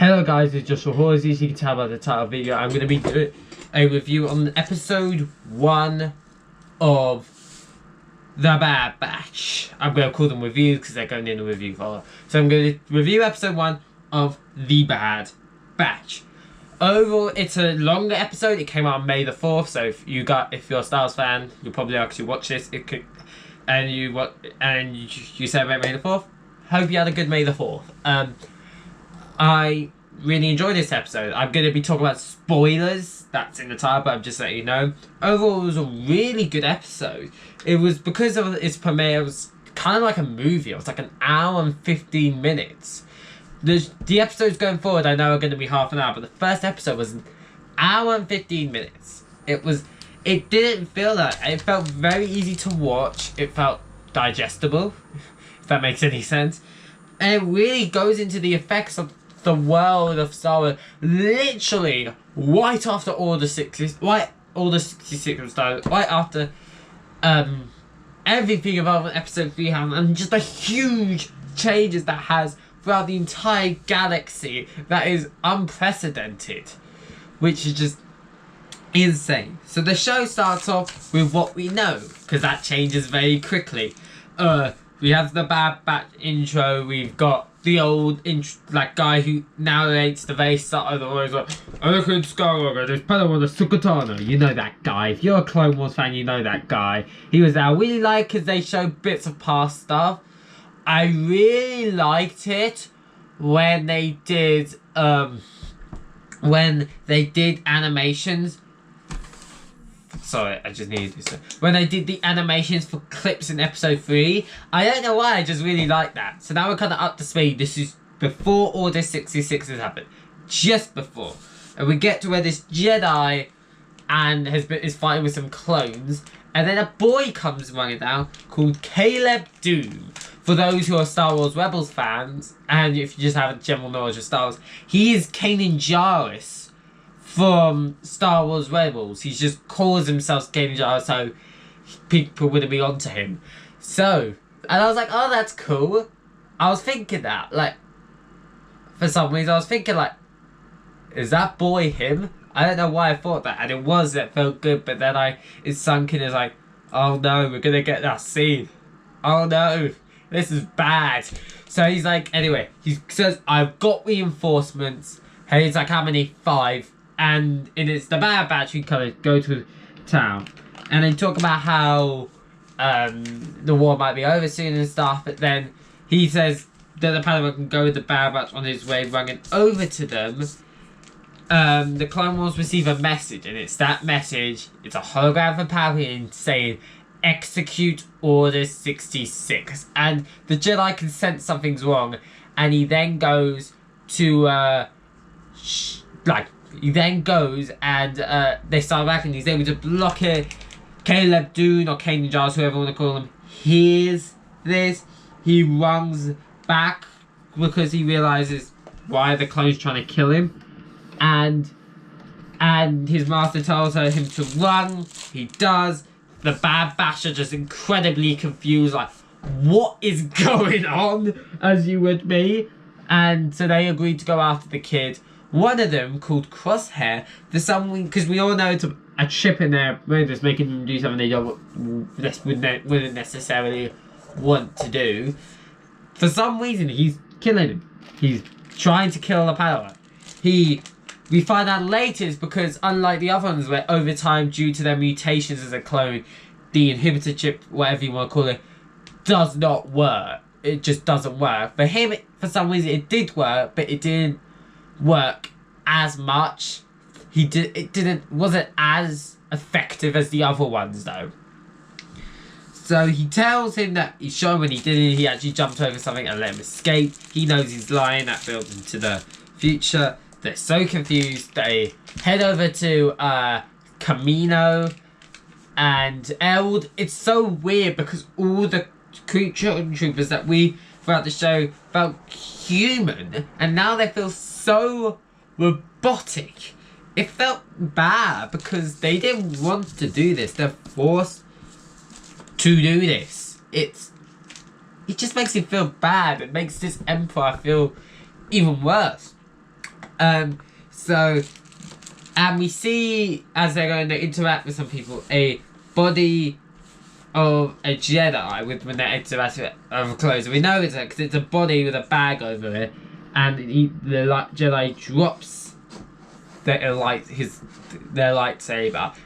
Hello guys, it's Joshua Hawes. As you can tell by the title of the video, I'm going to be doing a review on episode 1 of The Bad Batch. I'm going to call them reviews because they're going in the review folder. So I'm going to review episode 1 of The Bad Batch. Overall, it's a longer episode. It came out on May the 4th, so if you're a Star Wars fan, you'll probably actually watch this. And you celebrate May the 4th. Hope you had a good May the 4th. I really enjoyed this episode. I'm going to be talking about spoilers. That's in the title, but I'm just letting you know. Overall, it was a really good episode. It was because of its premiere. It was kind of like a movie. It was like an hour and 15 minutes. The episodes going forward, I know, are going to be half an hour, but the first episode was an hour and 15 minutes. It didn't feel that. It felt very easy to watch. It felt digestible, if that makes any sense. And it really goes into the effects of the world of Star Wars, literally right after Order 66 was done, right after everything about episode 3 happened, and just the huge changes that has throughout the entire galaxy that is unprecedented, which is just insane. So the show starts off with what we know, because that changes very quickly. We have the Bad Batch intro. We've got the old guy who narrates the very start of the always like, Anakin Skywalker, there's Padawan Sukatana. You know that guy. If you're a Clone Wars fan, you know that guy. He was there. I really like because they show bits of past stuff. I really liked it when they did animations. Sorry, I just needed this. When they did the animations for clips in episode 3, I don't know why, I just really like that. So now we're kind of up to speed. This is before Order 66 has happened. Just before. And we get to where this Jedi is fighting with some clones. And then a boy comes running down called Caleb Doom. For those who are Star Wars Rebels fans, and if you just have a general knowledge of Star Wars, he is Kanan Jarrus from Star Wars Rebels. He just calls himself Kanan Jarrus so people wouldn't be onto him. So, and I was like, oh, that's cool. I was thinking that, like, for some reason, I was thinking, like, is that boy him? I don't know why I thought that, and it felt good, but then it sunk in as like, oh no, we're gonna get that scene. Oh no, this is bad. So he's like, anyway, he says, I've got reinforcements. And he's like, how many? 5. And it's the Bad Batch who kind of go to town. And they talk about how the war might be over soon and stuff. But then he says that the Padawan can go with the Bad Batch on his way running over to them. The Clone Wars receive a message. And it's that message. It's a hologram from Palpatine saying, execute Order 66. And the Jedi can sense something's wrong. And he then goes to... He then goes and they start back and he's able to block it. Caleb Doom or Kanan Jarrus, whoever you want to call him, hears this. He runs back because he realizes why the clone's trying to kill him. And his master tells him to run. He does. The Bad Batch are just incredibly confused, like, what is going on, as you would be. And so they agreed to go after the kid. One of them, called Crosshair, for some reason, because we all know it's a chip in their brain that's making them do something they wouldn't necessarily want to do. For some reason, he's killing him. He's trying to kill the Padawan. We find out later it's because, unlike the other ones, where over time, due to their mutations as a clone, the inhibitor chip, whatever you want to call it, does not work. It just doesn't work. For him, for some reason, it did work, but it didn't work as much. Wasn't as effective as the other ones though. So he tells him that he's shown when he did it, he actually jumped over something and let him escape. He knows he's lying. That builds into the future. They're so confused. They head over to Camino and Eld. It's so weird because all the creature troopers that we throughout the show felt human, and now they feel so robotic. It felt bad because they didn't want to do this. They're forced to do this. It just makes you feel bad. It makes this Emperor feel even worse. So, and we see, as they're going to interact with some people, a body of a Jedi when they interact with clothes. We know it's because it's a body with a bag over it, and the Jedi drops their lightsaber,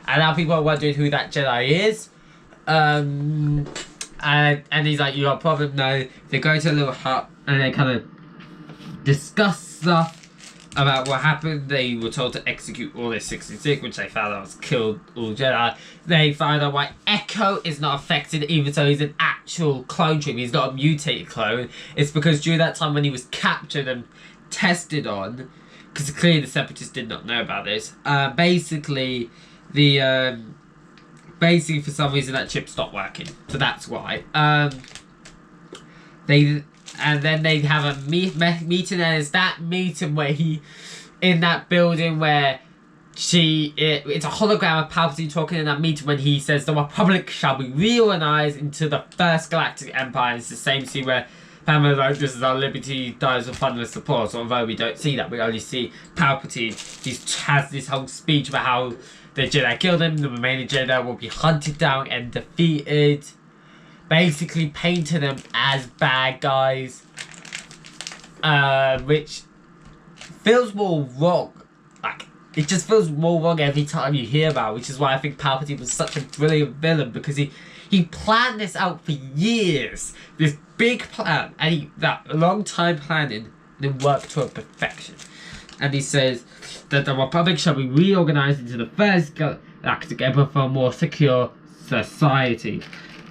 and now people are wondering who that Jedi is. And he's like, "You got a problem?" No. They go to a little hut and they kind of discuss stuff about what happened. They were told to execute Order 66, which they found out was killed all Jedi. They find out why Echo is not affected, even though he's an actual clone trooper. He's not a mutated clone. It's because during that time when he was captured and tested on, because clearly the Separatists did not know about this. Basically for some reason that chip stopped working, so that's why. And then they have a meeting, and it's that meeting where he, in that building where it's a hologram of Palpatine talking in that meeting when he says the Republic shall be reorganized into the First Galactic Empire. And it's the same scene where Padme's like, "This is our liberty, dies of thunderous applause." Although we don't see that, we only see Palpatine. He has this whole speech about how the Jedi killed him, the remaining Jedi will be hunted down and defeated. Basically painting them as bad guys, which feels more wrong. Like, it just feels more wrong every time you hear about it, which is why I think Palpatine was such a brilliant villain, because he planned this out for years, this big plan, and that long time planning, and it worked to a perfection. And he says that the Republic shall be reorganized into the First Galactic Empire for a more secure society.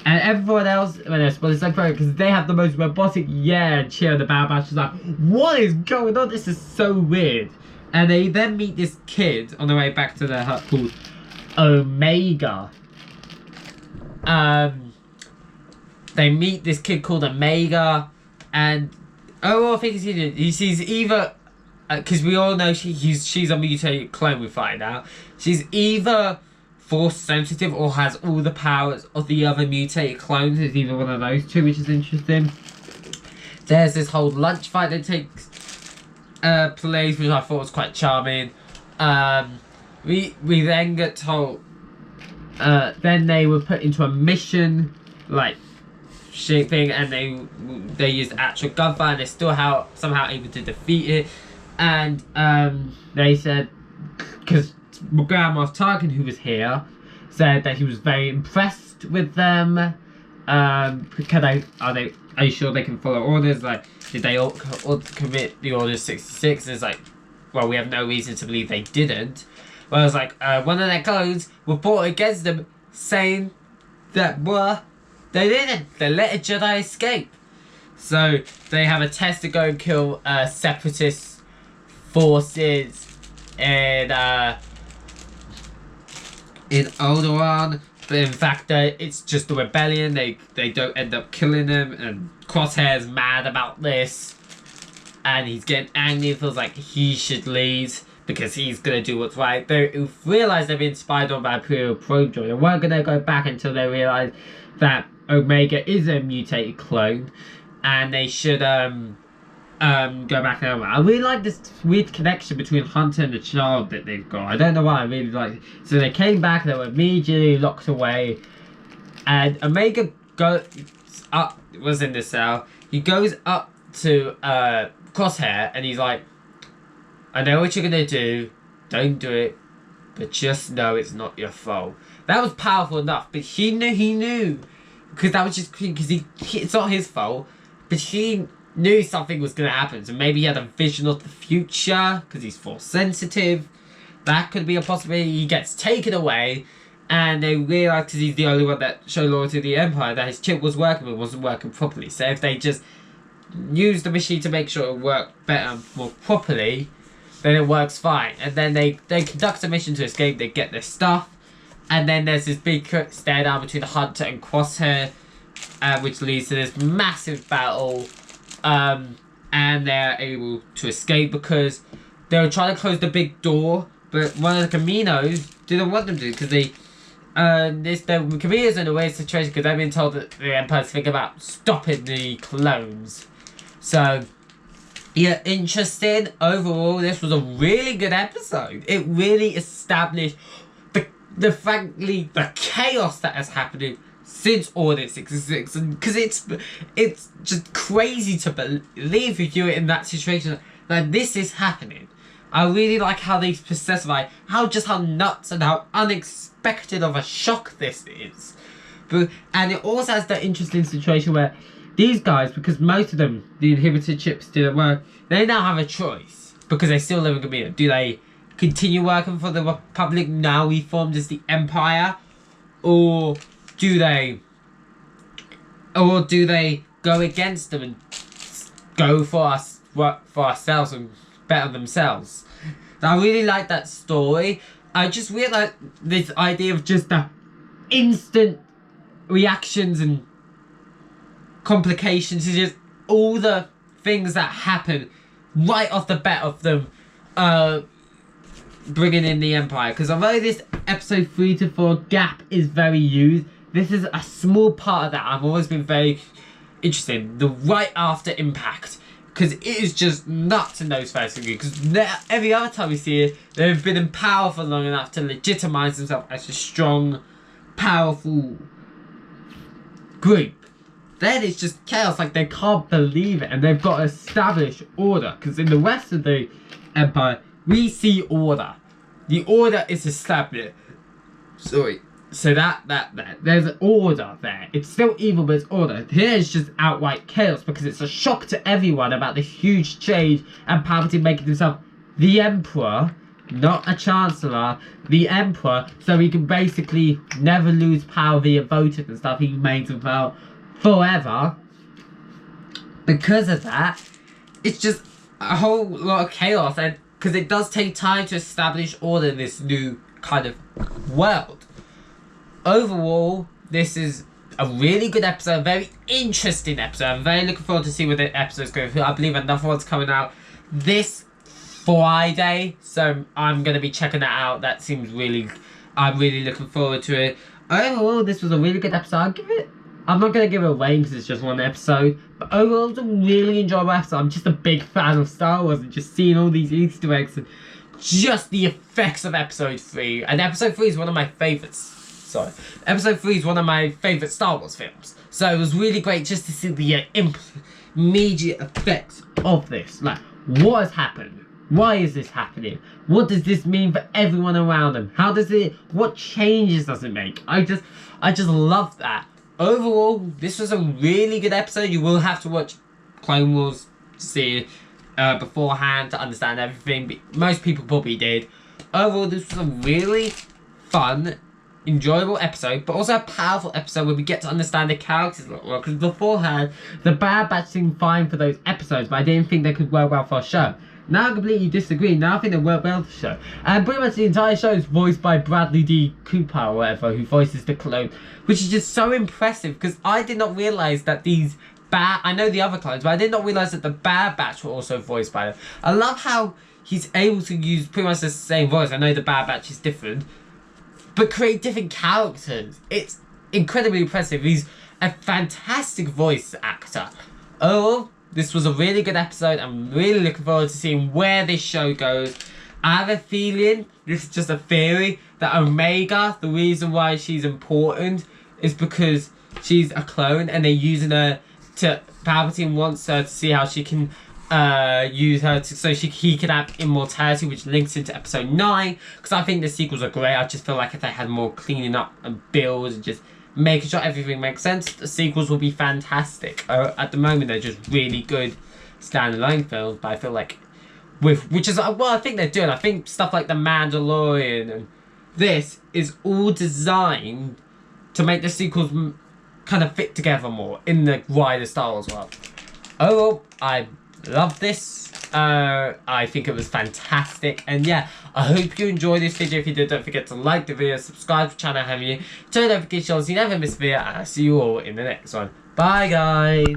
And everyone else, when they're spoiled, it's like, because they have the most robotic and cheer in the Bad Batch. Is like, what is going on? This is so weird. And they then meet this kid on the way back to their hut called Omega. They meet this kid called Omega, and I think he sees either, because we all know she's a mutated clone. We find out she's either Force sensitive or has all the powers of the other mutated clones. It's either one of those two, which is interesting. There's this whole lunch fight that takes place, which I thought was quite charming. We then get told then they were put into a mission like shape thing, and they used actual gunfire, and they're still somehow able to defeat it. And they said, because Grand Moff Tarkin, who was here, said that he was very impressed with them. Are you sure they can follow orders? Like, did they all commit the Order 66? And it's like, well, we have no reason to believe they didn't. Well, it's like, one of their clones reported against them, saying that, they didn't. They let a Jedi escape. So they have a test to go and kill Separatist forces in Alderaan, but in fact it's just a rebellion. They don't end up killing them, and Crosshair's mad about this, and he's getting angry and feels like he should lead because he's gonna do what's right. They realise they've been spied on by Imperial probe droid, and weren't gonna go back until they realise that Omega is a mutated clone, and they should go back and over. I really like this weird connection between Hunter and the child that they've got. I don't know why, I really like it. So they came back, they were immediately locked away, and Omega was in the cell. He goes up to Crosshair, and he's like, "I know what you're gonna do, don't do it, but just know it's not your fault." That was powerful enough, but he knew, because that was just, because it's not his fault, but he knew something was going to happen. So maybe he had a vision of the future, because he's Force sensitive. That could be a possibility. He gets taken away, and they realise, because he's the only one that showed loyalty to the Empire, that his chip was working, but wasn't working properly. So if they just use the machine to make sure it worked better, more properly, then it works fine. And then they conduct a mission to escape, they get their stuff, and then there's this big stare down between the Hunter and Crosshair, which leads to this massive battle. And they're able to escape because they were trying to close the big door, but one of the Caminos didn't want them to, because the Caminos are in a weird situation because they've been told that the Empire's thinking about stopping the clones. So Yeah, interesting. Overall, this was a really good episode. It really established the chaos that has happened since Order 66, because it's just crazy to believe if you're in that situation that this is happening. I really like how they specify how nuts and how unexpected of a shock this is. And it also has the interesting situation where these guys, because most of them, the inhibited chips didn't work, they now have a choice because they still live in Gambino. Do they continue working for the Republic now reformed as the Empire, or do they go against them and go for ourselves and better themselves? I really like that story. I just really like this idea of just the instant reactions and complications, is just all the things that happen right off the bat of them bringing in the Empire. Because although this episode 3 to 4 gap is very used, this is a small part of that. I've always been very interested in the right after impact, because it is just nuts in those first three. Because every other time we see it, they've been in power for long enough to legitimize themselves as a strong, powerful group. Then it's just chaos, like they can't believe it, and they've got to establish order. Because in the rest of the Empire, we see order. The order is established. Sorry. So that there's order there. It's still evil, but it's order. Here it's just outright chaos, because it's a shock to everyone about this huge change, and Palpatine making himself the Emperor, not a Chancellor, the Emperor, so he can basically never lose power via voting and stuff. He made himself forever. Because of that, it's just a whole lot of chaos, and because it does take time to establish order in this new kind of world. Overall, this is a really good episode, a very interesting episode. I'm very looking forward to see where the episodes go. I believe another one's coming out this Friday, so I'm going to be checking that out. That seems I'm really looking forward to it. Overall, this was a really good episode. I'm not going to give it away because it's just one episode, but overall, it's a really enjoyable episode. I'm just a big fan of Star Wars, and just seeing all these Easter eggs and just the effects of episode 3. And episode 3 is one of my favourites. Episode 3 is one of my favourite Star Wars films. So it was really great just to see the immediate effects of this. Like, what has happened? Why is this happening? What does this mean for everyone around them? What changes does it make? I just love that. Overall, this was a really good episode. You will have to watch Clone Wars to see it beforehand to understand everything. But most people probably did. Overall, this was a really fun, enjoyable episode, but also a powerful episode where we get to understand the characters a lot more. Because beforehand, the Bad Batch seemed fine for those episodes, but I didn't think they could work well for a show. Now I completely disagree. Now I think they work well for the show. And pretty much the entire show is voiced by Bradley D. Cooper or whatever, who voices the clone, which is just so impressive, because I did not realise that these I know the other clones, but I did not realise that the Bad Batch were also voiced by them. I love how he's able to use pretty much the same voice. I know the Bad Batch is different, but create different characters. It's incredibly impressive. He's a fantastic voice actor. Oh, this was a really good episode. I'm really looking forward to seeing where this show goes. I have a feeling, this is just a theory, that Omega, the reason why she's important is because she's a clone and they're using her to... Palpatine wants her to see how she can use her so he can have immortality, which links into episode 9, because I think the sequels are great. I just feel like if they had more cleaning up and builds and just making sure everything makes sense, the sequels will be fantastic. At the moment, they're just really good standalone films, but I feel like which is well, I think they're doing. I think stuff like The Mandalorian and this is all designed to make the sequels kind of fit together more in the wider Star Wars world. Oh, I love this. I think it was fantastic, and yeah, I hope you enjoyed this video. If you did, don't forget to like the video, subscribe to the channel, have you turn notifications so you never miss a video, and I'll see you all in the next one. Bye guys.